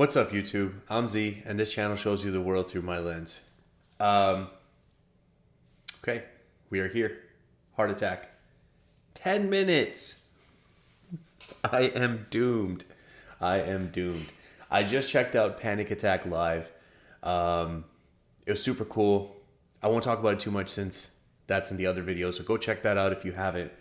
What's up, YouTube? I'm Z, and this channel shows you the world through my lens. Okay, we are here. Heart attack. 10 minutes. I am doomed. I am doomed. I just checked out Panic Attack Live. It was super cool. I won't talk about it too much since that's in the other video, so go check that out if you haven't.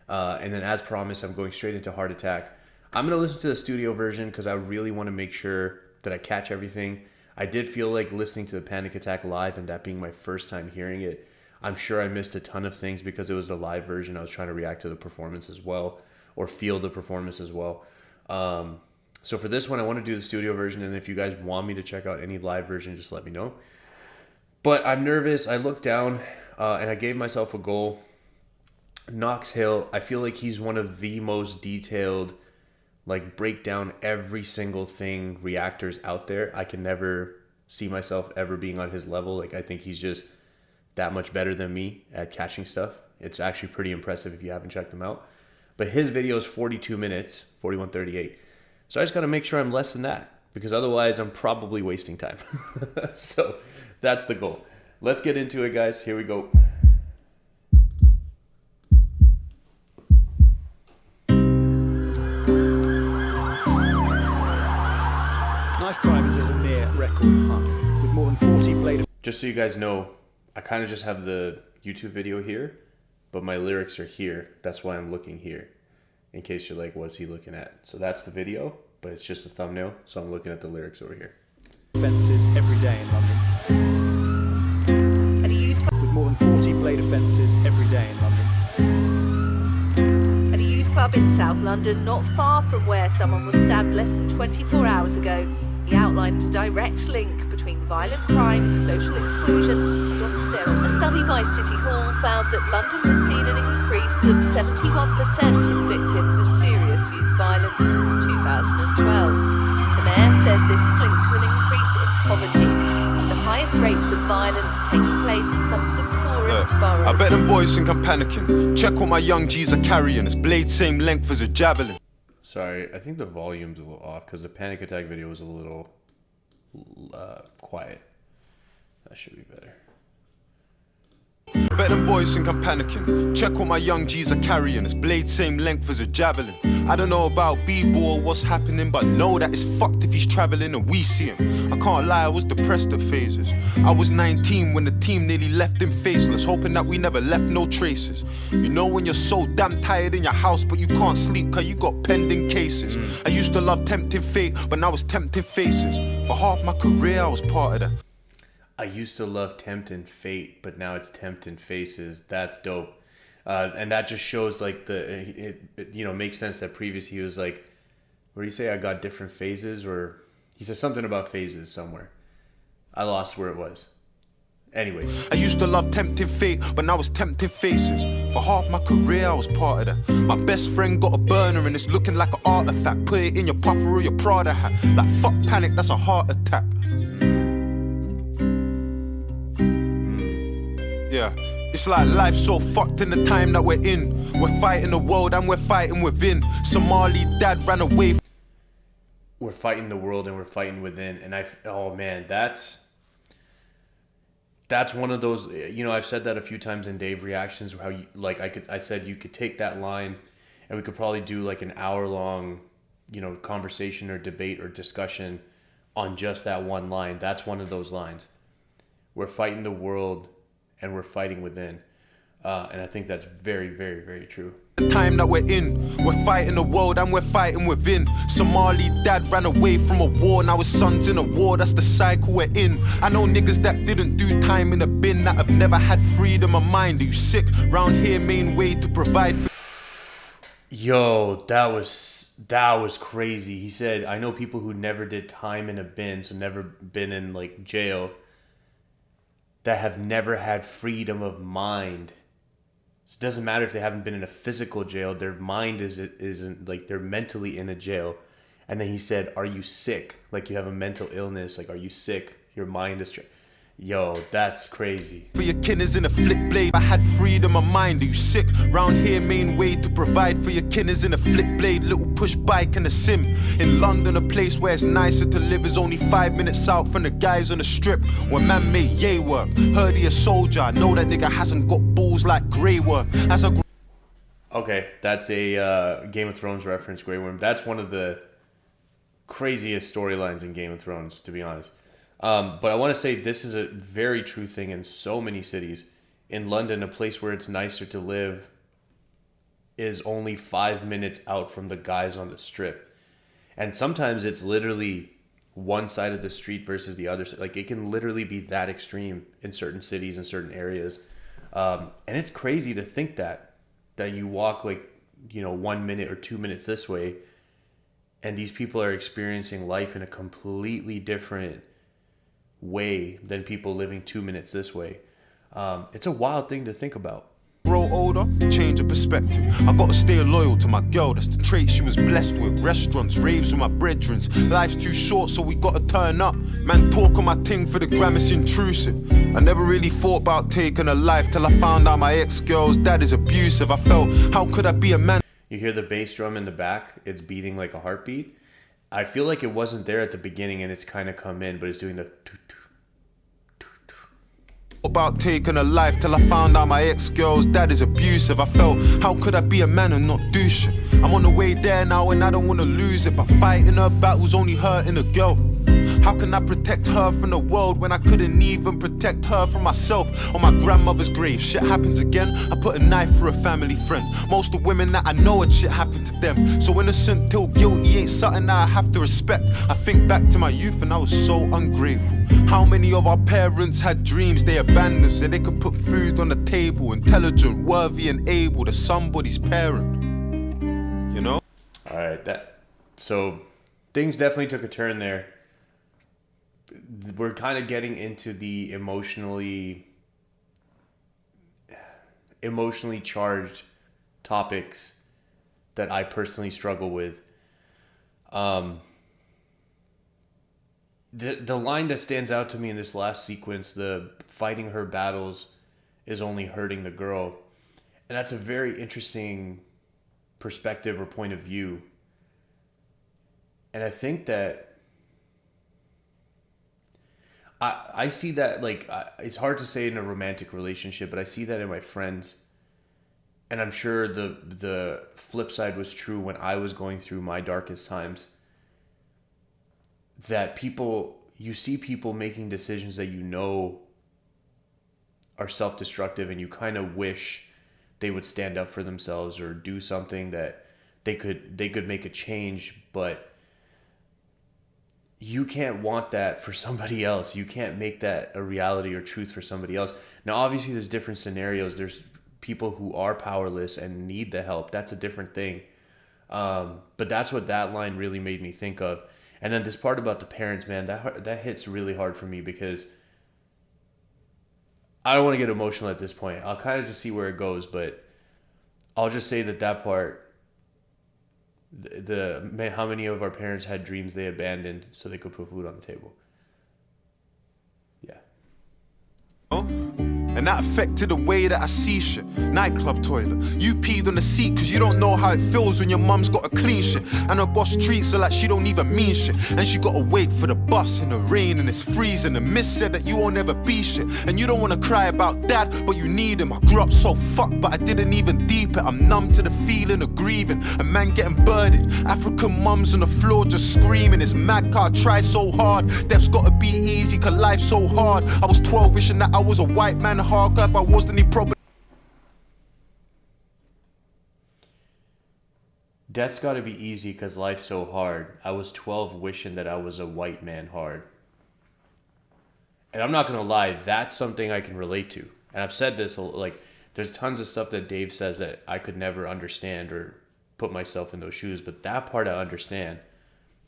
And then as promised, I'm going straight into Heart Attack. I'm going to listen to the studio version because I really want to make sure that I catch everything. I did feel like listening to the Panic Attack Live and that being my first time hearing it. I'm sure I missed a ton of things because it was the live version. I was trying to react to the performance as well, or feel the performance as well. So for this one, I want to do the studio version, and if you guys want me to check out any live version, just let me know. But I'm nervous. I looked down and I gave myself a goal. Knox Hill, I feel like he's one of the most detailed, like, break down every single thing reactors out there. I can never see myself ever being on his level. Like, I think he's just that much better than me at catching stuff. It's actually pretty impressive if you haven't checked him out. But his video is 42 minutes, 41:38. So I just got to make sure I'm less than that, because otherwise I'm probably wasting time. So that's the goal. Let's get into it, guys. Here we go. Knife Crime is a near record high, with more than 40 played. Just so you guys know, I kind of just have the YouTube video here, but my lyrics are here. That's why I'm looking here, in case you're like, what's he looking at? So that's the video, but it's just a thumbnail, so I'm looking at the lyrics over here. Offences every day in London. With more than 40 blade offences every day in London. At a youth club in South London, not far from where someone was stabbed less than 24 hours ago, he outlined a direct link between violent crimes, social exclusion and austerity. A study by City Hall found that London has seen an increase of 71% in victims of serious youth violence since 2012. The mayor says this is linked to an increase in poverty, with the highest rates of violence taking place in some of the poorest boroughs. I bet them boys think I'm panicking. Check what my young G's are carrying. It's blade same length as a javelin. Sorry, I think the volume's a little off because the Panic Attack video was a little quiet. That should be better. Bet them boys think I'm panicking. Check what my young G's are carrying. It's blade same length as a javelin. I don't know about B-boy or what's happening, but know that it's fucked if he's traveling and we see him. I can't lie, I was depressed at phases. I was 19 when the team nearly left him faceless, hoping that we never left no traces. You know when you're so damn tired in your house but you can't sleep cause you got pending cases. I used to love tempting fate, but now it's tempting faces. For half my career I was part of that. I used to love Tempting Fate, but now it's Tempting Faces. That's dope. And that just shows, like, it makes sense that previously he was like, what do you say? I got different phases, or he said something about phases somewhere. I lost where it was. Anyways. I used to love tempting fate, but now it's tempting faces. For half my career I was part of that. My best friend got a burner and it's looking like an artifact. Put it in your puffer or your Prada hat. Like fuck panic, that's a heart attack. Yeah, it's like life's so fucked in the time that we're in. We're fighting the world and we're fighting within. Somali dad ran away. We're fighting the world and we're fighting within. And oh man, that's one of those, I've said that a few times in Dave reactions, how you, like, I said you could take that line and we could probably do like an hour-long, conversation or debate or discussion on just that one line. That's one of those lines. We're fighting the world and we're fighting within. And I think that's very, very, very true. The time that we're in, we're fighting the world and we're fighting within. Somali dad ran away from a war, now his son's in a war, that's the cycle we're in. I know niggas that didn't do time in a bin, that have never had freedom of mind. Are you sick? Round here, main way to provide. Yo, that was crazy. He said, I know people who never did time in a bin, so never been in like jail, that have never had freedom of mind. So it doesn't matter if they haven't been in a physical jail, their mind isn't like, they're mentally in a jail. And then he said, are you sick? Like you have a mental illness, like are you sick? Your mind is Yo, that's crazy. For your kinners in a flick blade, I had freedom of mind. Are you sick? Round here, main way to provide for your kinners in a flick blade, little push bike and a sim. In London, a place where it's nicer to live is only 5 minutes out from the guys on the strip. When man made yay work, heard he a soldier. I know that nigga hasn't got balls like Grey Worm. As I Okay, that's a Game of Thrones reference, Grey Worm. That's one of the craziest storylines in Game of Thrones, to be honest. But I want to say this is a very true thing in so many cities. In London, a place where it's nicer to live is only 5 minutes out from the guys on the strip. And sometimes it's literally one side of the street versus the other. Like, it can literally be that extreme in certain cities and certain areas. And it's crazy to think that you walk 1 minute or 2 minutes this way, and these people are experiencing life in a completely different way than people living 2 minutes this way. It's a wild thing to think about. grow older, change of perspective. I gotta stay loyal to my girl, that's the trait she was blessed with. Restaurants, raves with my brethrens. Life's too short, so we gotta turn up. Man, talk on my ting for the gram, it's intrusive. I never really thought about taking a life till I found out my ex-girl's dad is abusive. I felt, how could I be a man? You hear the bass drum in the back, it's beating like a heartbeat. I feel like it wasn't there at the beginning and it's kind of come in, but it's doing the About taking a life till I found out my ex-girl's dad is abusive. I felt, how could I be a man and not do shit? I'm on the way there now and I don't wanna lose it, but fighting her battles only hurting a girl. How can I protect her from the world when I couldn't even protect her from myself? On my grandmother's grave, shit happens again. I put a knife for a family friend. Most of the women that I know had shit happened to them. So innocent till guilty ain't something that I have to respect. I think back to my youth and I was so ungrateful. How many of our parents had dreams they abandoned so they could put food on the table? Intelligent, worthy and able to somebody's parent. You know? Alright, so things definitely took a turn there. We're kind of getting into the emotionally charged topics that I personally struggle with. The line that stands out to me in this last sequence, the fighting her battles is only hurting the girl. And that's a very interesting perspective or point of view. And I think that I see that, like, it's hard to say in a romantic relationship, but I see that in my friends. And I'm sure the flip side was true when I was going through my darkest times. That you see people making decisions that you know are self-destructive, and you kind of wish they would stand up for themselves or do something that they could make a change, but you can't want that for somebody else. You can't make that a reality or truth for somebody else. Now, obviously, there's different scenarios. There's people who are powerless and need the help. That's a different thing. But that's what that line really made me think of. And then this part about the parents, man, that hits really hard for me because I don't want to get emotional at this point. I'll kind of just see where it goes, but I'll just say that part, how many of our parents had dreams they abandoned so they could put food on the table. Yeah. And that affected the way that I see shit. Nightclub toilet. You peed on the seat cause you don't know how it feels when your mum's got a clean shit. And her boss treats her like she don't even mean shit. And she gotta wait for the bus in the rain and it's freezing. The miss said that you won't ever be shit. And you don't wanna cry about dad, but you need him. I grew up so fucked, but I didn't even deep it. I'm numb to the feeling of grieving. A man getting birded. African mums on the floor just screaming. It's mad car, try so hard. Death's gotta be easy cause life's so hard. I was 12 wishing that I was a white man. Hard if I wasn't any problem. Death's gotta be easy because life's so hard. I was 12 wishing that I was a white man hard. And I'm not gonna lie, that's something I can relate to. And I've said this, like, there's tons of stuff that Dave says that I could never understand or put myself in those shoes, but that part I understand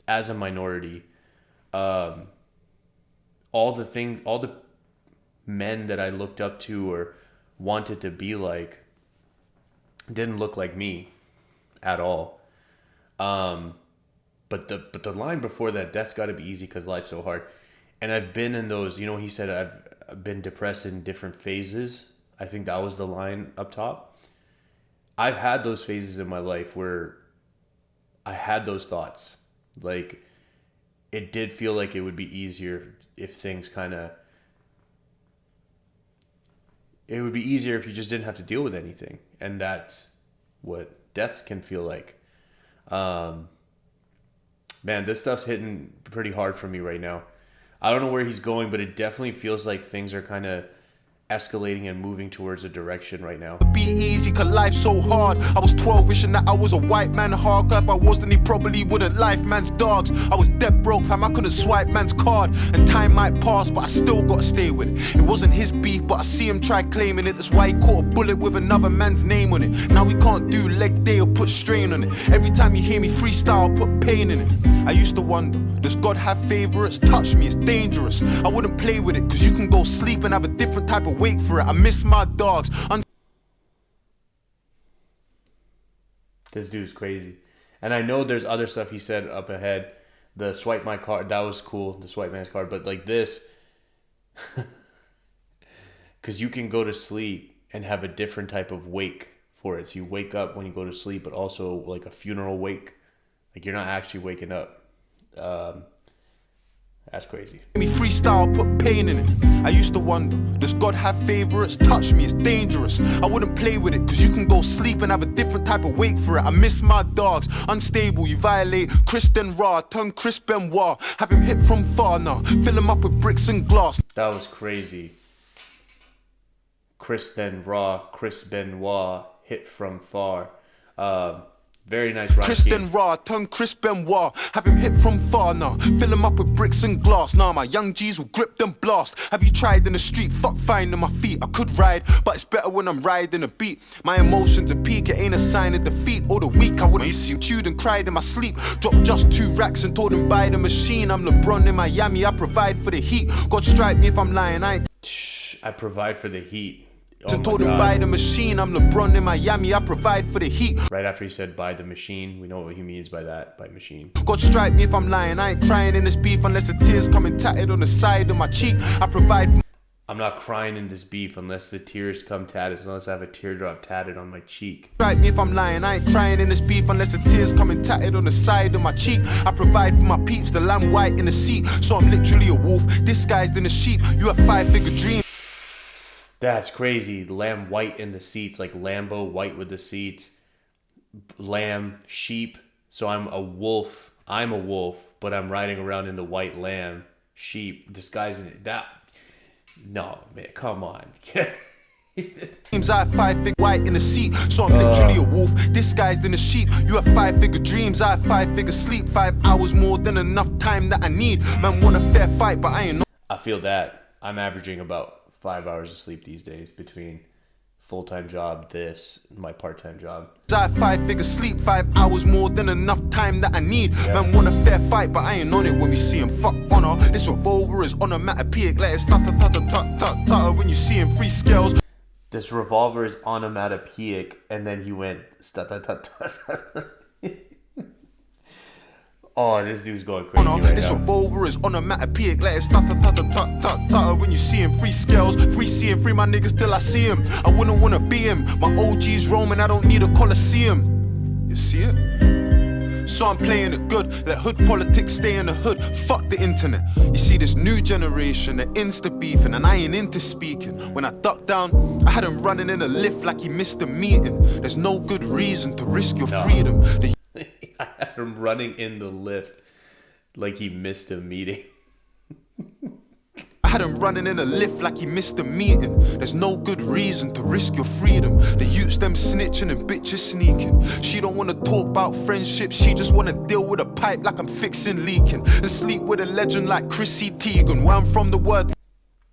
as a minority. All the men that I looked up to or wanted to be like didn't look like me at all. But the line before that, death's got to be easy because life's so hard. And I've been in those, he said been depressed in different phases. I think that was the line up top. I've had those phases in my life where I had those thoughts. Like, it did feel like it would be easier if things kind of... It would be easier if you just didn't have to deal with anything. And that's what death can feel like. Man, this stuff's hitting pretty hard for me right now. I don't know where he's going, but it definitely feels like things are kind of escalating and moving towards a direction right now. Be easy, cause life's so hard. I was 12 wishing that I was a white man hard. If I was, then he probably wouldn't life man's dogs. I was dead broke, fam, I couldn't swipe man's card. And time might pass, but I still gotta stay with it. It wasn't his beef, but I see him try claiming it. That's why he caught a bullet with another man's name on it. Now we can't do leg day or put strain on it. Every time you hear me freestyle, put pain in it. I used to wonder, does God have favorites? Touch me, it's dangerous. I wouldn't play with it, cause you can go sleep and have a different type of wake for it. I miss my dogs. This dude's crazy. And I know there's other stuff he said up ahead. The swipe my card, that was cool. The swipe man's card. But like this, because you can go to sleep and have a different type of wake for it. So you wake up when you go to sleep, but also like a funeral wake. Like you're not actually waking up. That's crazy. Me freestyle, put pain in it. I used to wonder, does God have favorites? Touch me, it's dangerous. I wouldn't play with it, cause you can go sleep and have a different type of wake for it. I miss my dogs, unstable, you violate Kristen Raw, turn Chris Benoit. Have him hit from far now, fill him up with bricks and glass. That was crazy. Kristen Raw, Chris Benoit, hit from far. Very nice rhyme Kristen scheme. Raw, turn Chris Benoit. Have him hit from far now, fill him up with bricks and glass. Now my young G's will grip them blast. Have you tried in the street? Fuck finding my feet. I could ride, but it's better when I'm riding a beat. My emotions are peak, it ain't a sign of defeat or the weak. I wouldn't see chewed and cried in my sleep. Dropped just 2 racks and told him buy the machine. I'm LeBron in Miami, I provide for the heat. God strike me if I'm lying, I provide for the heat. Oh and told him buy the machine. I'm LeBron in Miami, I provide for the heat. Right after he said buy the machine, we know what he means by that, by machine. God strike me if I'm lying, I ain't crying in this beef unless the tears coming tatted on the side of my cheek. I provide for... I'm not crying in this beef unless the tears come tatted, unless I have a teardrop tatted on my cheek. Strike me if I'm lying, I ain't crying in this beef unless the tears coming tatted on the side of my cheek. I provide for my peeps, the lamb white in the seat. So I'm literally a wolf, disguised in a sheep. You have 5-figure dreams. That's crazy. Lamb white in the seats, like Lambo white with the seats. Lamb, sheep. So I'm a wolf. I'm a wolf, but I'm riding around in the white lamb, sheep, disguising it. That, no, man, come on. I have 5-figure white in the seat, so I'm literally a wolf, disguised in a sheep. You have 5-figure dreams, I have 5-figure sleep. 5 hours more than enough time that I need. Man want a fair fight, but I ain't no... I feel that. I'm averaging about 5 hours of sleep these days between full-time job, this, my part-time job. I have 5-figure sleep, 5 hours more than enough time that I need. Yeah. Man want a fair fight, but I ain't on it when we see him. Fuck honor, this revolver is onomatopoeic. Let it stutter when you see him. Free scales. This revolver is onomatopoeic, and then he went Oh, this dude's going crazy right this now. Revolver is onomatopoeic. Let it stutter when you see him. Free scales, free seeing, free my niggas till I see him. I wouldn't wanna be him. My OG's roaming, I don't need a coliseum. You see it? So I'm playing it good. Let hood politics stay in the hood. Fuck the internet. You see this new generation, they're insta beefing, and I ain't into speaking. When I ducked down, I had him running in a lift like he missed a meeting. There's no good reason to risk your freedom. I had him running in the lift like he missed a meeting. I had him running in a lift like he missed a meeting. There's no good reason to risk your freedom. The youths them snitching and bitches sneaking. She don't wanna talk about friendship, she just wanna deal with a pipe like I'm fixing leaking. And sleep with a legend like Chrissy Teigen. Where I'm from, the word...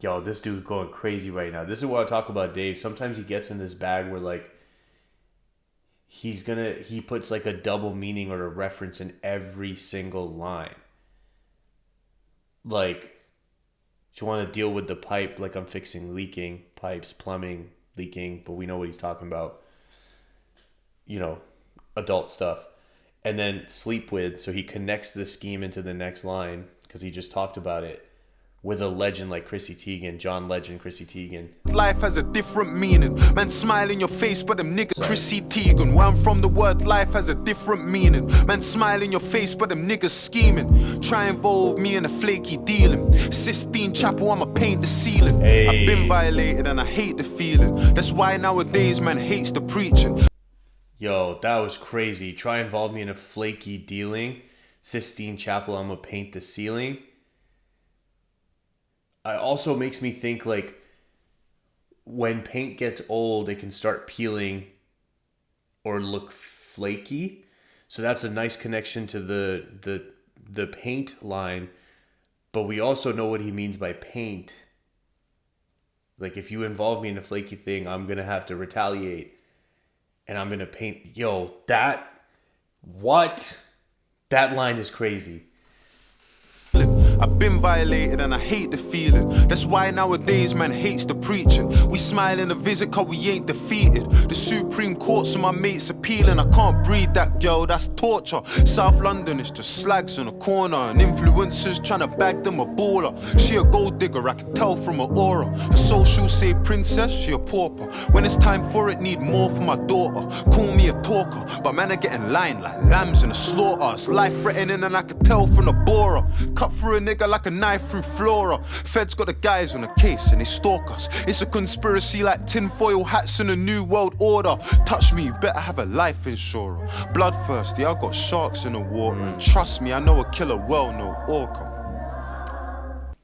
Yo, this dude's going crazy right now. This is what I talk about Dave. Sometimes he gets in this bag where like he puts like a double meaning or a reference in every single line. Like, do you want to deal with the pipe like I'm fixing leaking, pipes, plumbing, leaking, but we know what he's talking about. You know, adult stuff. And then sleep with, so he connects the scheme into the next line because he just talked about it with a legend like Chrissy Teigen, John Legend, Chrissy Teigen. Life has a different meaning. Man, smile in your face, but them niggas Chrissy Teigen. Where I'm from, the word life has a different meaning. Man, smile in your face, but them niggas scheming. Try involve me in a flaky dealing. Sistine Chapel, I'ma paint the ceiling. Hey. I've been violated and I hate the feeling. That's why nowadays man hates the preaching. Yo, that was crazy. Try involve me in a flaky dealing. Sistine Chapel, I'ma paint the ceiling. It also makes me think, like, when paint gets old, it can start peeling or look flaky. So that's a nice connection to the paint line. But we also know what he means by paint. Like, if you involve me in a flaky thing, I'm going to have to retaliate. And I'm going to paint. Yo, that line is crazy. I've been violated and I hate the feeling. That's why nowadays man hates the preaching. We smile in the visit cause we ain't defeated. The Supreme Court, so my mates appealing. I can't breathe that girl, that's torture. South London is just slags on a corner and influencers trying to bag them a baller. She a gold digger, I can tell from her aura. Her social say princess, she a pauper. When it's time for it, need more for my daughter. Call me a talker, but man are getting lined like lambs in a slaughter. It's life threatening and I can tell from the borer. Cut through a nigga like a knife through flora. Feds got the guys on a case and they stalk us. It's a conspiracy like tinfoil hats in a new world order. Touch me, you better have a life insurer. Bloodthirsty, I got sharks in the water. And trust me, I know a killer well, no orca.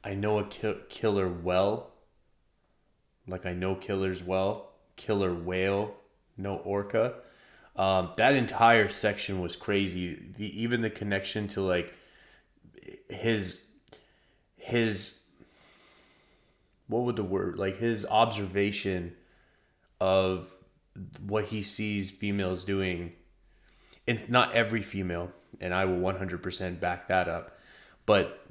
I know a killer well. Like I know killers well. Killer whale, no orca. That entire section was crazy. Even the connection to like his what would the word, like his observation of what he sees females doing, and not every female, and I will 100% back that up, but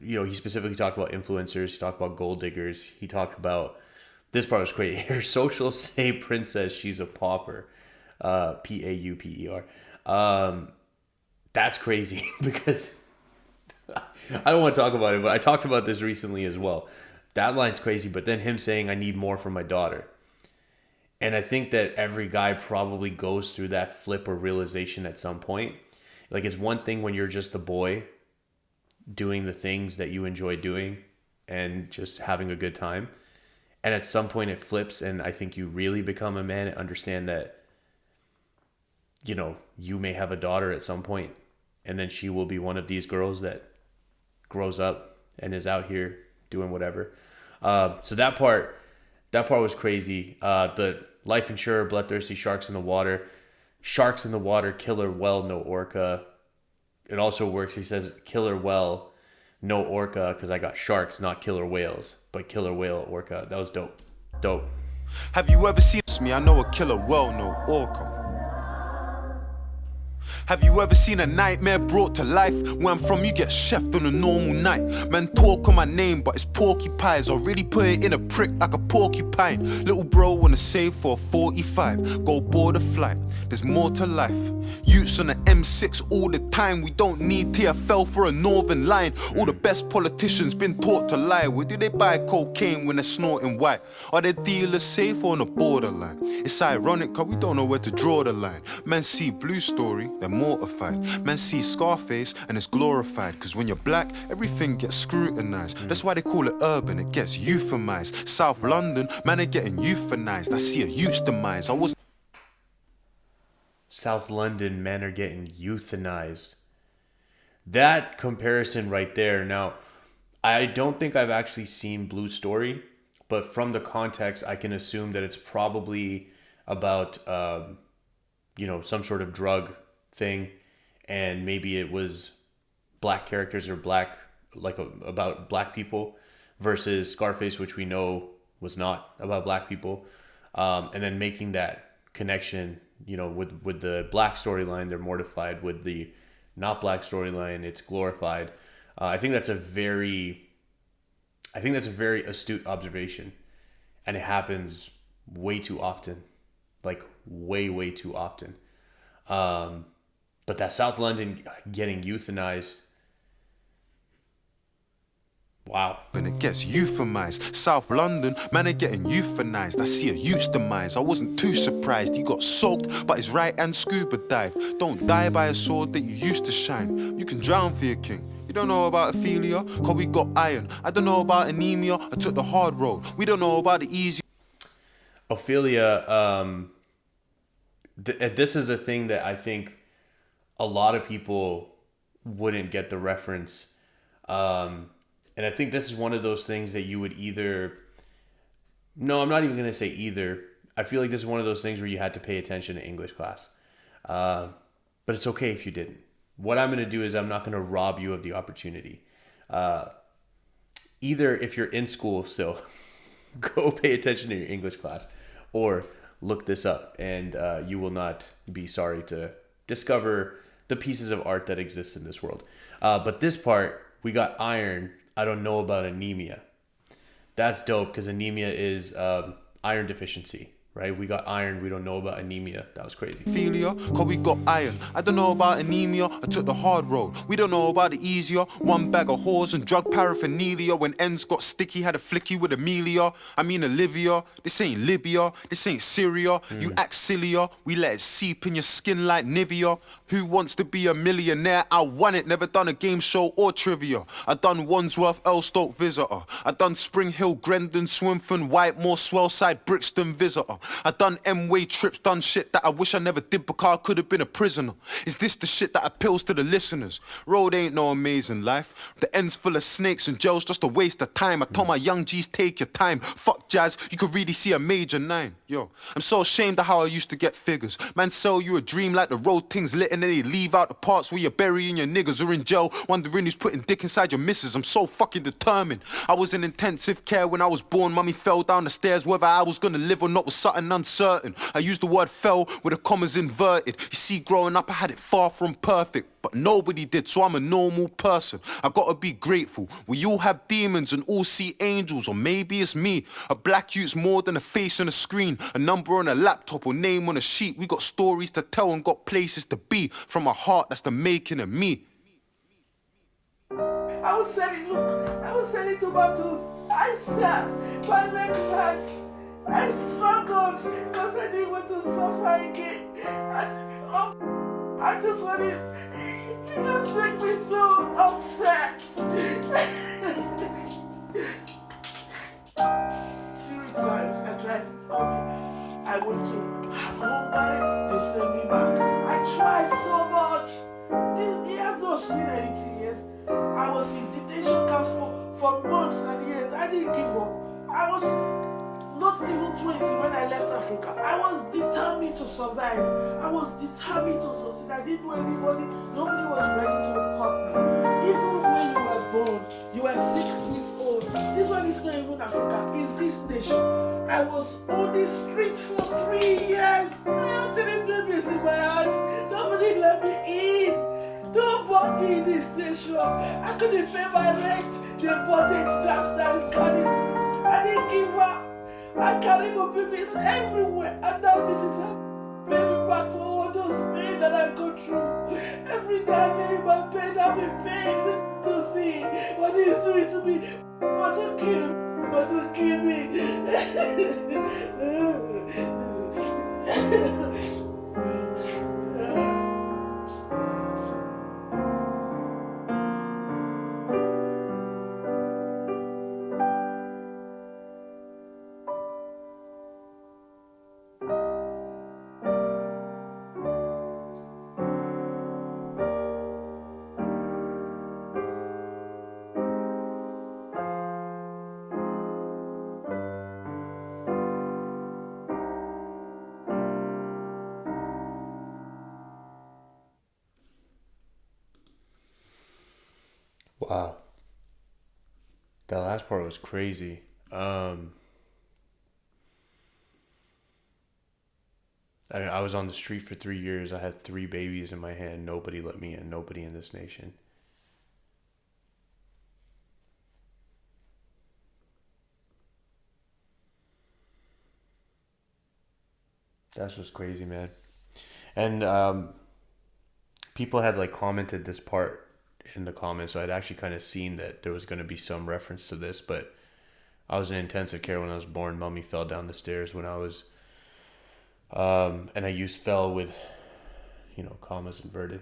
you know, he specifically talked about influencers, he talked about gold diggers, he talked about, this part was crazy, her socials say princess, she's a pauper, Pauper. That's crazy because I don't want to talk about it, but I talked about this recently as well. That line's crazy, but then him saying, I need more for my daughter. And I think that every guy probably goes through that flip or realization at some point. Like, it's one thing when you're just a boy doing the things that you enjoy doing and just having a good time. And at some point it flips, and I think you really become a man and understand that, you know, you may have a daughter at some point, and then she will be one of these girls that grows up and is out here doing whatever. So that part was crazy. The life insurer, bloodthirsty sharks in the water, killer well, no orca. It also works. He says killer well, no orca, because I got sharks, not killer whales, but killer whale, orca. That was dope. Have you ever seen me? I know a killer well, no orca. Have you ever seen a nightmare brought to life? Where I'm from, you get chefed on a normal night. Man talk on my name, but it's porcupines. I really put it in a prick like a porcupine. Little bro wanna save for a 45. Go board a flight, there's more to life. Youths on the M6 all the time. We don't need TFL for a northern line. All the best politicians been taught to lie. Where do they buy cocaine when they're snorting white? Are their dealers safe or on the borderline? It's ironic cause we don't know where to draw the line. Man see Blue Story, they're mortified. Man see Scarface and it's glorified. Cause when you're black, everything gets scrutinized. That's why they call it urban, it gets euphemized. South London, man are getting euthanized. I see a youth's demise. South London, men are getting euthanized. That comparison right there. Now, I don't think I've actually seen Blue Story, but from the context, I can assume that it's probably about, some sort of drug thing, and maybe it was black characters or about black people, versus Scarface, which we know was not about black people, and then making that connection. You know, with the black storyline, they're mortified. With the not black storyline, it's glorified. I think that's a very astute observation, and it happens way too often, like way too often. But that South London getting euthanized, Wow. And it gets euphemized. South London, man, are getting euthanized. I see a youth's demise. I wasn't too surprised. He got soaked, but his right hand scuba dive. Don't die by a sword that you used to shine. You can drown for your king. You don't know about Ophelia, cause we got iron. I don't know about anemia, I took the hard road. We don't know about the easy. Ophelia, this is a thing that I think a lot of people wouldn't get the reference. And I think this is one of those things that you would either... No, I'm not even going to say either. I feel like this is one of those things where you had to pay attention to English class. But it's okay if you didn't. What I'm going to do is I'm not going to rob you of the opportunity. Either if you're in school still, go pay attention to your English class, or look this up, and you will not be sorry to discover the pieces of art that exist in this world. But this part, we got iron. I don't know about anemia. That's dope, because anemia is iron deficiency, right? We got iron. We don't know about anemia. That was crazy. Ophelia, cause we got iron. I don't know about anemia, I took the hard road. We don't know about the easier. One bag of whores and drug paraphernalia. When ends got sticky, had a flicky with Amelia. I mean Olivia. This ain't Libya, this ain't Syria. You act sillier, we let it seep in your skin like Nivea. Who wants to be a millionaire? I won it, never done a game show or trivia. I done Wandsworth, Elstoke Visitor. I done Spring Hill, Grendon, Swinfen, Whitemore, Swellside, Brixton Visitor. I done M-way trips, done shit that I wish I never did because I could have been a prisoner. Is this the shit that appeals to the listeners? Road ain't no amazing life. The end's full of snakes and jails, just a waste of time. I told my young G's, take your time. Fuck jazz, you could really see a major 9. Yo, I'm so ashamed of how I used to get figures. Man, sell you a dream like the road things lit and then they leave out the parts where you're burying your niggas or in jail, wondering who's putting dick inside your missus. I'm so fucking determined. I was in intensive care when I was born. Mummy fell down the stairs, whether I was gonna live or not was something uncertain. I used the word fell with the commas inverted. You see, growing up I had it far from perfect, but nobody did, so I'm a normal person. I gotta be grateful. We all have demons and all see angels, or maybe it's me. A black youth's more than a face on a screen, a number on a laptop or name on a sheet. We got stories to tell and got places to be. From a heart, that's the making of me. I was selling, look, I was selling tomatoes. I sat, my leg hurts. I struggled because I didn't want to suffer again. I just wanted, you just make me so upset. 3 times I tried to call me. I went to Hungary, they sent me back. I tried so much. He has not seen anything, yes. I was in detention camp for months and years. I didn't give up. I was not even 20 when I left Africa. I was determined to survive. I was determined to succeed. I didn't know anybody. Nobody was ready to help me. Even when you were born, you were 6 weeks old. This one is not even Africa. It's this nation. I was on the street for 3 years. I had 3 babies in my house. Nobody let me in. Nobody in this nation. I couldn't pay my rent. They bought it. Bastards got it. I didn't give up. I carry my babies everywhere. And now this is a baby back for all those pain that I go through. Every day I lay in my bed, I'm in pain to see what he's doing to me. Want to kill me. Want to kill me. Wow. That last part was crazy. I was on the street for 3 years. I had 3 babies in my hand. Nobody let me in. Nobody in this nation. That's just crazy, man. And people had like commented this part in the comments. So I'd actually kind of seen that there was going to be some reference to this, but I was in intensive care when I was born. Mommy fell down the stairs when I was, and I used fell with, commas inverted.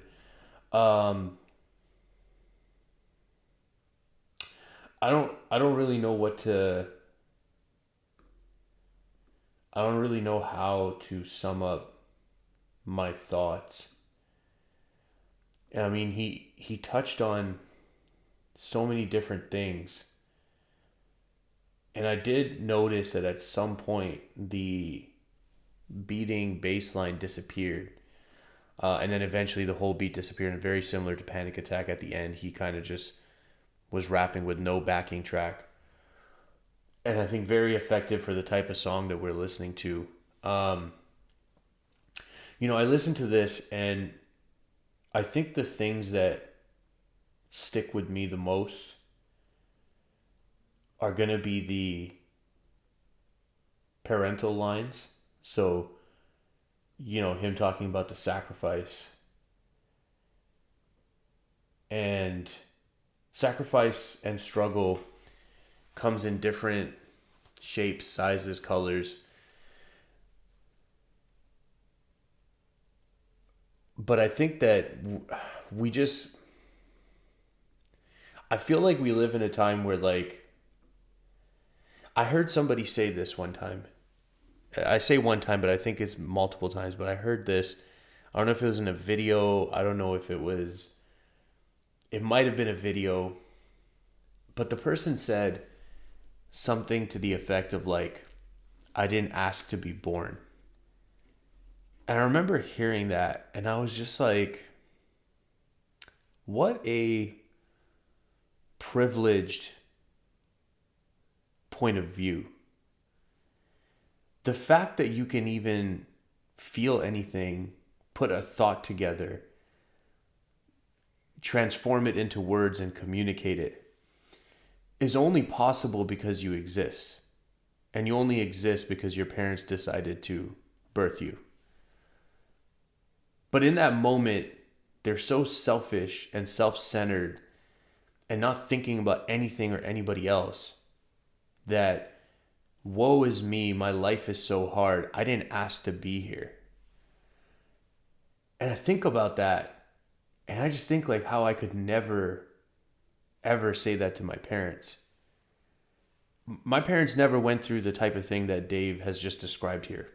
I don't really know I don't really know how to sum up my thoughts. I mean, he touched on so many different things. And I did notice that at some point the beating bass line disappeared. And then eventually the whole beat disappeared, and very similar to Panic Attack at the end, he kind of just was rapping with no backing track. And I think very effective for the type of song that we're listening to. I listened to this, and I think the things that stick with me the most are going to be the parental lines. So, him talking about the sacrifice. And sacrifice and struggle comes in different shapes, sizes, colors. But I think that I feel like we live in a time where, like, I heard somebody say this one time. I say one time, but I think it's multiple times. But I heard this. I don't know if it was in a video. I don't know if it might have been a video. But the person said something to the effect of, like, I didn't ask to be born. And I remember hearing that, and I was just like, what a privileged point of view. The fact that you can even feel anything, put a thought together, transform it into words and communicate it is only possible because you exist. And you only exist because your parents decided to birth you. But in that moment, they're so selfish and self-centered and not thinking about anything or anybody else that, woe is me, my life is so hard, I didn't ask to be here. And I think about that, and I just think, like, how I could never, ever say that to my parents. My parents never went through the type of thing that Dave has just described here.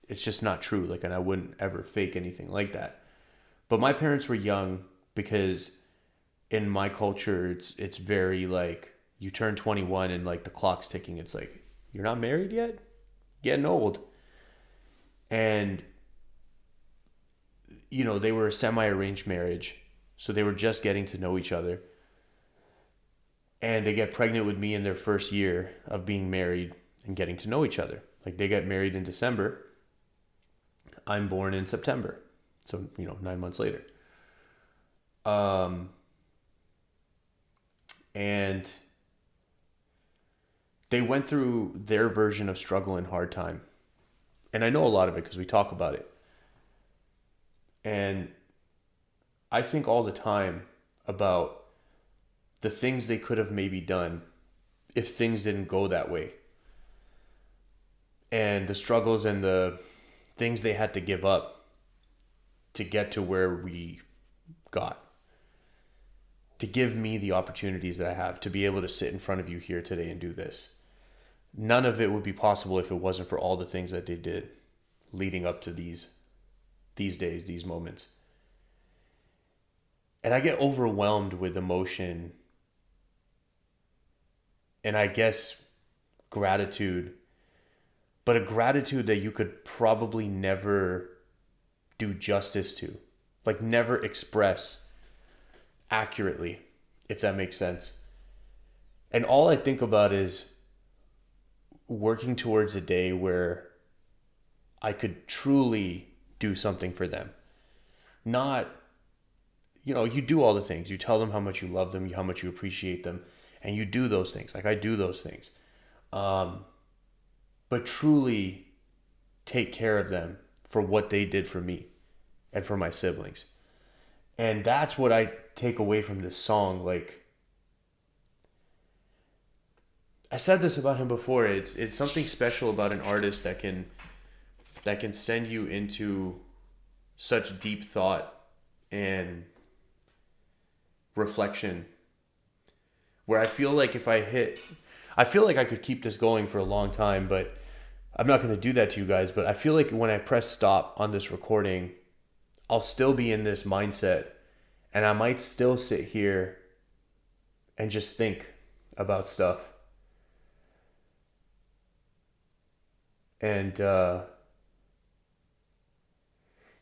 It's just not true. Like, and I wouldn't ever fake anything like that. But my parents were young because in my culture, it's very, like, you turn 21 and, like, the clock's ticking. It's like, you're not married yet? Getting old. And, they were a semi-arranged marriage. So they were just getting to know each other. And they get pregnant with me in their first year of being married and getting to know each other. Like, they get married in December. I'm born in September. So, 9 months later. And they went through their version of struggle and hard time. And I know a lot of it because we talk about it. And I think all the time about the things they could have maybe done if things didn't go that way. And the struggles and the things they had to give up to get to where we got. To give me the opportunities that I have to be able to sit in front of you here today and do this. None of it would be possible if it wasn't for all the things that they did leading up to these days, these moments. And I get overwhelmed with emotion and, I guess, gratitude, but a gratitude that you could probably never do justice to, like, never express accurately, if that makes sense. And all I think about is working towards a day where I could truly do something for them. Not, you do all the things. You tell them how much you love them, how much you appreciate them, and you do those things. Like, I do those things. But truly take care of them for what they did for me and for my siblings. And that's what I take away from this song. Like, I said this about him before. It's something special about an artist that can send you into such deep thought and reflection, where I feel like I feel like I could keep this going for a long time, but I'm not going to do that to you guys. But I feel like when I press stop on this recording, I'll still be in this mindset, and I might still sit here and just think about stuff. And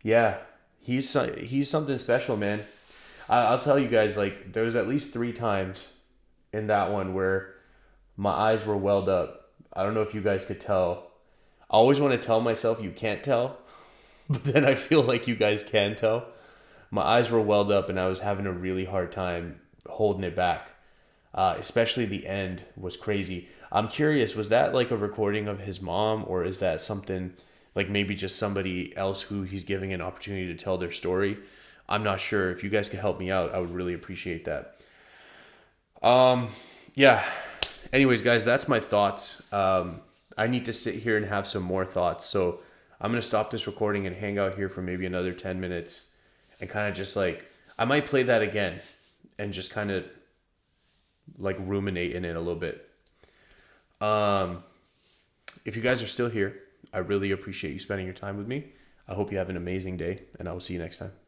yeah, he's something special, man. I'll tell you guys, like, there was at least 3 times in that one where my eyes were welled up. I don't know if you guys could tell. I always want to tell myself you can't tell, but then I feel like you guys can tell. My eyes were welled up, and I was having a really hard time holding it back. Especially the end was crazy. I'm curious, was that like a recording of his mom, or is that something like maybe just somebody else who he's giving an opportunity to tell their story? I'm not sure. If you guys could help me out, I would really appreciate that. Yeah. Anyways, guys, that's my thoughts. I need to sit here and have some more thoughts. So I'm going to stop this recording and hang out here for maybe another 10 minutes and kind of just like, I might play that again and just kind of like ruminate in it a little bit. If you guys are still here, I really appreciate you spending your time with me. I hope you have an amazing day, and I will see you next time.